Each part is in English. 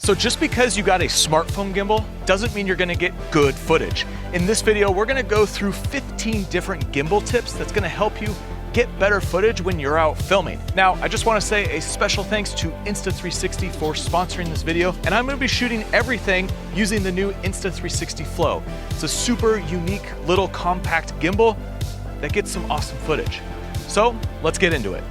So just because you got a smartphone gimbal doesn't mean you're gonna get good footage. In this video, we're gonna go through 15 different gimbal tips that's gonna help you get better footage when you're out filming. Now, I just wanna say a special thanks to Insta360 for sponsoring this video, and I'm gonna be shooting everything using the new Insta360 Flow. It's a super unique little compact gimbal that gets some awesome footage. So let's get into it.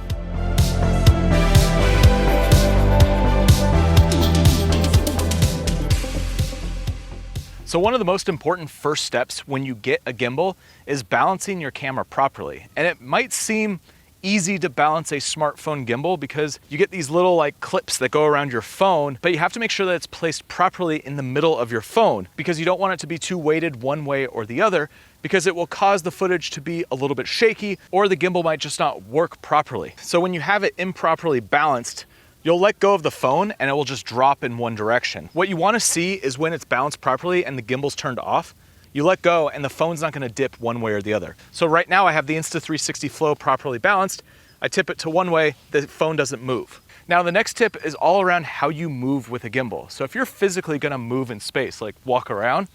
So one of the most important first steps when you get a gimbal is balancing your camera properly. And it might seem easy to balance a smartphone gimbal because you get these little like clips that go around your phone, but you have to make sure that it's placed properly in the middle of your phone because you don't want it to be too weighted one way or the other because it will cause the footage to be a little bit shaky or the gimbal might just not work properly. So when you have it improperly balanced, you'll let go of the phone and it will just drop in one direction. What you wanna see is when it's balanced properly and the gimbal's turned off, you let go and the phone's not gonna dip one way or the other. So right now I have the Insta360 Flow properly balanced. I tip it to one way, the phone doesn't move. Now the next tip is all around how you move with a gimbal. So if you're physically gonna move in space, like walk around,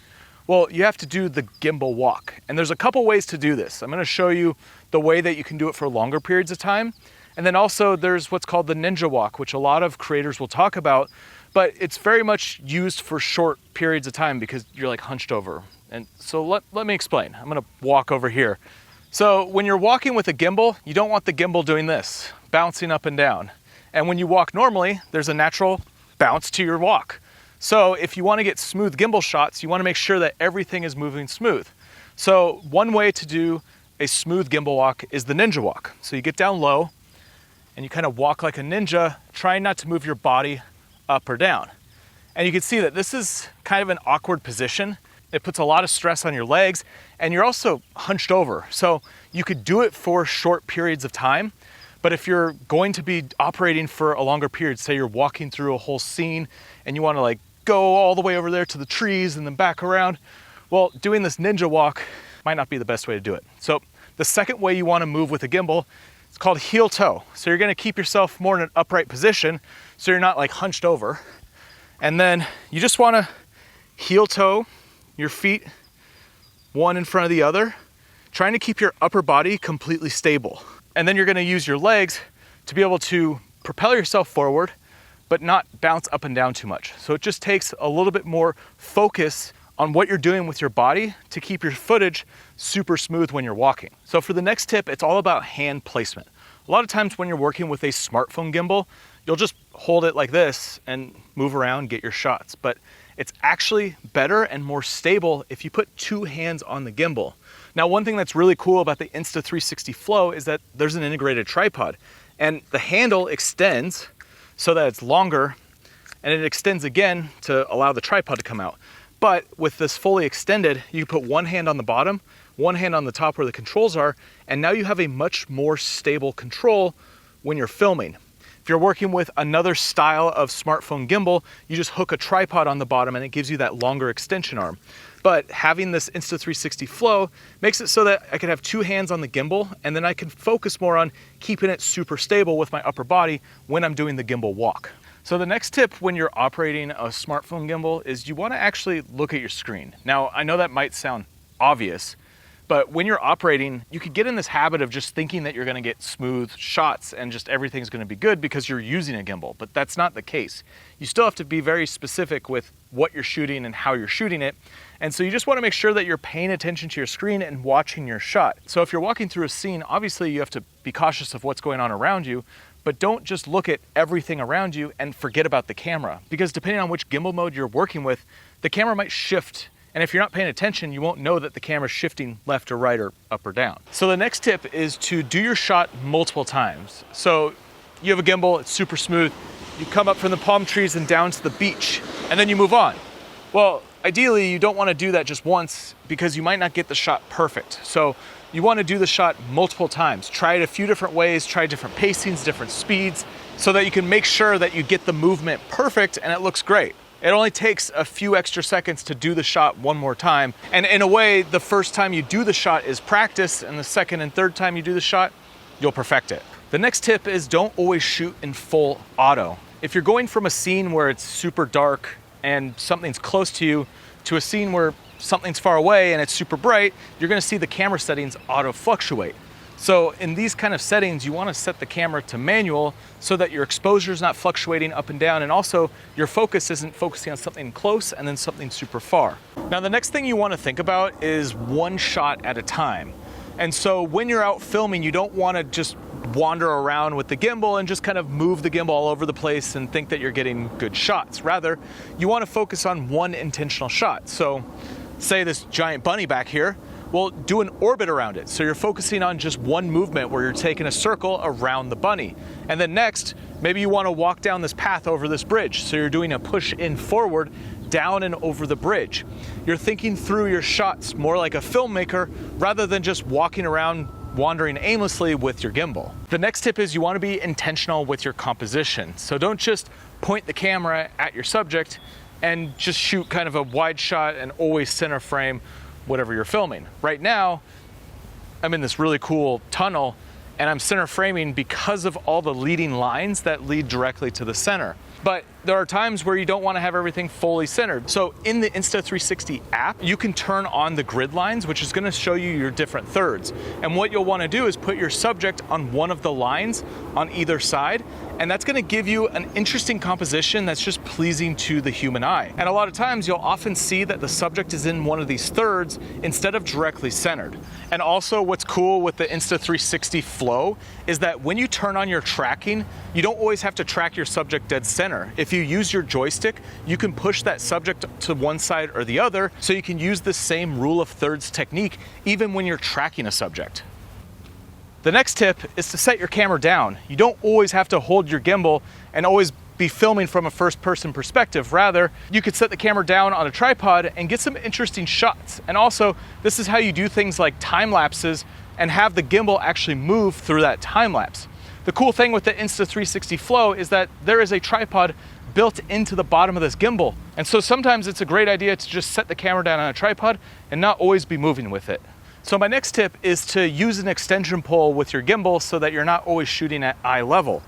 well, you have to do the gimbal walk. And there's a couple ways to do this. I'm gonna show you the way that you can do it for longer periods of time. And then also there's what's called the ninja walk, which a lot of creators will talk about, but it's very much used for short periods of time because you're like hunched over. And so let me explain. I'm gonna walk over here. So when you're walking with a gimbal, you don't want the gimbal doing this, bouncing up and down. And when you walk normally, there's a natural bounce to your walk. So if you wanna get smooth gimbal shots, you wanna make sure that everything is moving smooth. So one way to do a smooth gimbal walk is the ninja walk. So you get down low, and you kind of walk like a ninja, trying not to move your body up or down. And you can see that this is kind of an awkward position. It puts a lot of stress on your legs, and you're also hunched over. So you could do it for short periods of time, but if you're going to be operating for a longer period, say you're walking through a whole scene, and you wanna like go all the way over there to the trees and then back around, well, doing this ninja walk might not be the best way to do it. So the second way you wanna move with a gimbal, it's called heel toe. So you're gonna keep yourself more in an upright position so you're not like hunched over. And then you just wanna heel toe your feet one in front of the other, trying to keep your upper body completely stable. And then you're gonna use your legs to be able to propel yourself forward, but not bounce up and down too much. So it just takes a little bit more focus on what you're doing with your body to keep your footage super smooth when you're walking. So for the next tip, it's all about hand placement. A lot of times when you're working with a smartphone gimbal, you'll just hold it like this and move around, get your shots. But it's actually better and more stable if you put two hands on the gimbal. Now, one thing that's really cool about the Insta360 Flow is that there's an integrated tripod and the handle extends so that it's longer and it extends again to allow the tripod to come out. But with this fully extended, you put one hand on the bottom, one hand on the top where the controls are, and now you have a much more stable control when you're filming. If you're working with another style of smartphone gimbal, you just hook a tripod on the bottom and it gives you that longer extension arm. But having this Insta360 Flow makes it so that I can have two hands on the gimbal and then I can focus more on keeping it super stable with my upper body when I'm doing the gimbal walk. So the next tip when you're operating a smartphone gimbal is you wanna actually look at your screen. Now, I know that might sound obvious, but when you're operating, you could get in this habit of just thinking that you're gonna get smooth shots and just everything's gonna be good because you're using a gimbal, but that's not the case. You still have to be very specific with what you're shooting and how you're shooting it. And so you just wanna make sure that you're paying attention to your screen and watching your shot. So if you're walking through a scene, obviously you have to be cautious of what's going on around you, but don't just look at everything around you and forget about the camera. Because depending on which gimbal mode you're working with, the camera might shift. And if you're not paying attention, you won't know that the camera's shifting left or right or up or down. So the next tip is to do your shot multiple times. So you have a gimbal, it's super smooth. You come up from the palm trees and down to the beach, and then you move on. Well, ideally, you don't wanna do that just once because you might not get the shot perfect. So you wanna do the shot multiple times. Try it a few different ways, try different pacings, different speeds, so that you can make sure that you get the movement perfect and it looks great. It only takes a few extra seconds to do the shot one more time. And in a way, the first time you do the shot is practice, and the second and third time you do the shot, you'll perfect it. The next tip is don't always shoot in full auto. If you're going from a scene where it's super dark and something's close to you to a scene where something's far away and it's super bright, you're gonna see the camera settings auto fluctuate. So in these kind of settings, you wanna set the camera to manual so that your exposure is not fluctuating up and down, and also your focus isn't focusing on something close and then something super far. Now, the next thing you wanna think about is one shot at a time. And so when you're out filming, you don't wanna just wander around with the gimbal and just kind of move the gimbal all over the place and think that you're getting good shots. Rather, you wanna focus on one intentional shot. So say this giant bunny back here, well, do an orbit around it. So you're focusing on just one movement where you're taking a circle around the bunny. And then next, maybe you want to walk down this path over this bridge. So you're doing a push in forward, down and over the bridge. You're thinking through your shots more like a filmmaker rather than just walking around wandering aimlessly with your gimbal. The next tip is you want to be intentional with your composition. So don't just point the camera at your subject and just shoot kind of a wide shot and always center frame whatever you're filming. Right now, I'm in this really cool tunnel and I'm center framing because of all the leading lines that lead directly to the center. But there are times where you don't want to have everything fully centered. So in the Insta360 app, you can turn on the grid lines, which is going to show you your different thirds. And what you'll want to do is put your subject on one of the lines on either side. And that's going to give you an interesting composition that's just pleasing to the human eye. And a lot of times you'll often see that the subject is in one of these thirds instead of directly centered. And also what's cool with the Insta360 flow is that when you turn on your tracking, you don't always have to track your subject dead center. If you use your joystick, you can push that subject to one side or the other, so you can use the same rule of thirds technique even when you're tracking a subject. The next tip is to set your camera down. You don't always have to hold your gimbal and always be filming from a first-person perspective. Rather, you could set the camera down on a tripod and get some interesting shots. And also, this is how you do things like time lapses and have the gimbal actually move through that time lapse. The cool thing with the Insta360 Flow is that there is a tripod built into the bottom of this gimbal. And so sometimes it's a great idea to just set the camera down on a tripod and not always be moving with it. So my next tip is to use an extension pole with your gimbal so that you're not always shooting at eye level.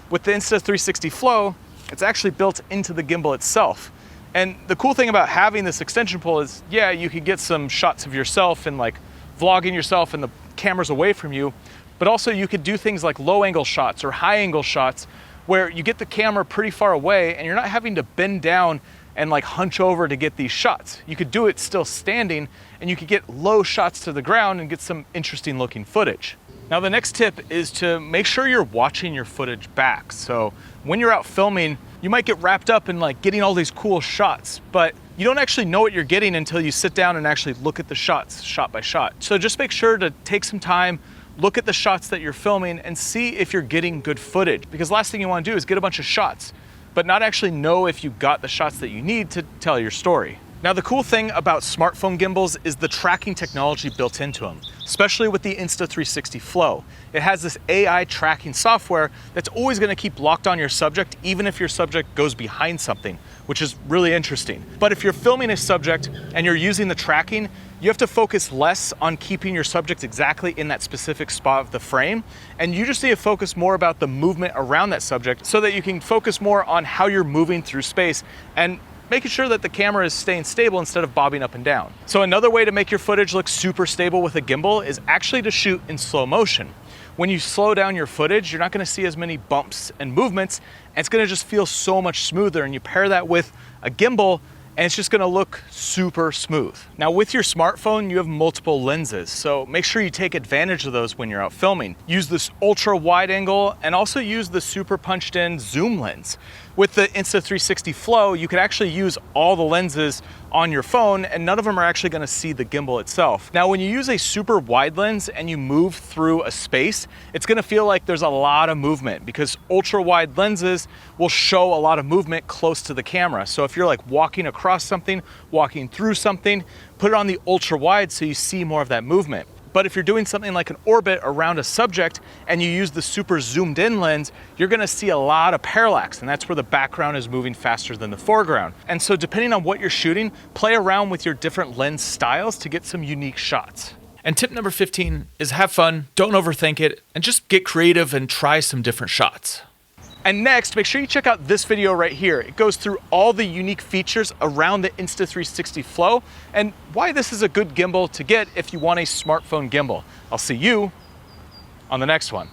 With the Insta360 Flow, it's actually built into the gimbal itself. And the cool thing about having this extension pole is, yeah, you can get some shots of yourself and like vlogging yourself and the camera's away from you, but also you could do things like low angle shots or high angle shots where you get the camera pretty far away and you're not having to bend down and like hunch over to get these shots. You could do it still standing and you could get low shots to the ground and get some interesting looking footage. Now the next tip is to make sure you're watching your footage back. So when you're out filming, you might get wrapped up in like getting all these cool shots, but you don't actually know what you're getting until you sit down and actually look at the shots shot by shot. So just make sure to take some time, look at the shots that you're filming and see if you're getting good footage, because last thing you want to do is get a bunch of shots but not actually know if you got the shots that you need to tell your story. Now the cool thing about smartphone gimbals is the tracking technology built into them, especially with the Insta360 Flow. It has this AI tracking software that's always going to keep locked on your subject even if your subject goes behind something, which is really interesting. But if you're filming a subject and you're using the tracking, you have to focus less on keeping your subject exactly in that specific spot of the frame, and you just need to focus more about the movement around that subject so that you can focus more on how you're moving through space and making sure that the camera is staying stable instead of bobbing up and down. So another way to make your footage look super stable with a gimbal is actually to shoot in slow motion. When you slow down your footage, you're not gonna see as many bumps and movements, and it's gonna just feel so much smoother, and you pair that with a gimbal, and it's just gonna look super smooth. Now with your smartphone, you have multiple lenses, so make sure you take advantage of those when you're out filming. Use this ultra wide angle and also use the super punched in zoom lens. With the Insta360 Flow, you can actually use all the lenses on your phone and none of them are actually gonna see the gimbal itself. Now when you use a super wide lens and you move through a space, it's gonna feel like there's a lot of movement because ultra wide lenses will show a lot of movement close to the camera. So if you're like walking across something, walking through something, put it on the ultra wide so you see more of that movement. But if you're doing something like an orbit around a subject and you use the super zoomed in lens, you're gonna see a lot of parallax, and that's where the background is moving faster than the foreground. And so depending on what you're shooting, play around with your different lens styles to get some unique shots. And tip number 15 is have fun, don't overthink it, and just get creative and try some different shots. And next, make sure you check out this video right here. It goes through all the unique features around the Insta360 Flow and why this is a good gimbal to get if you want a smartphone gimbal. I'll see you on the next one.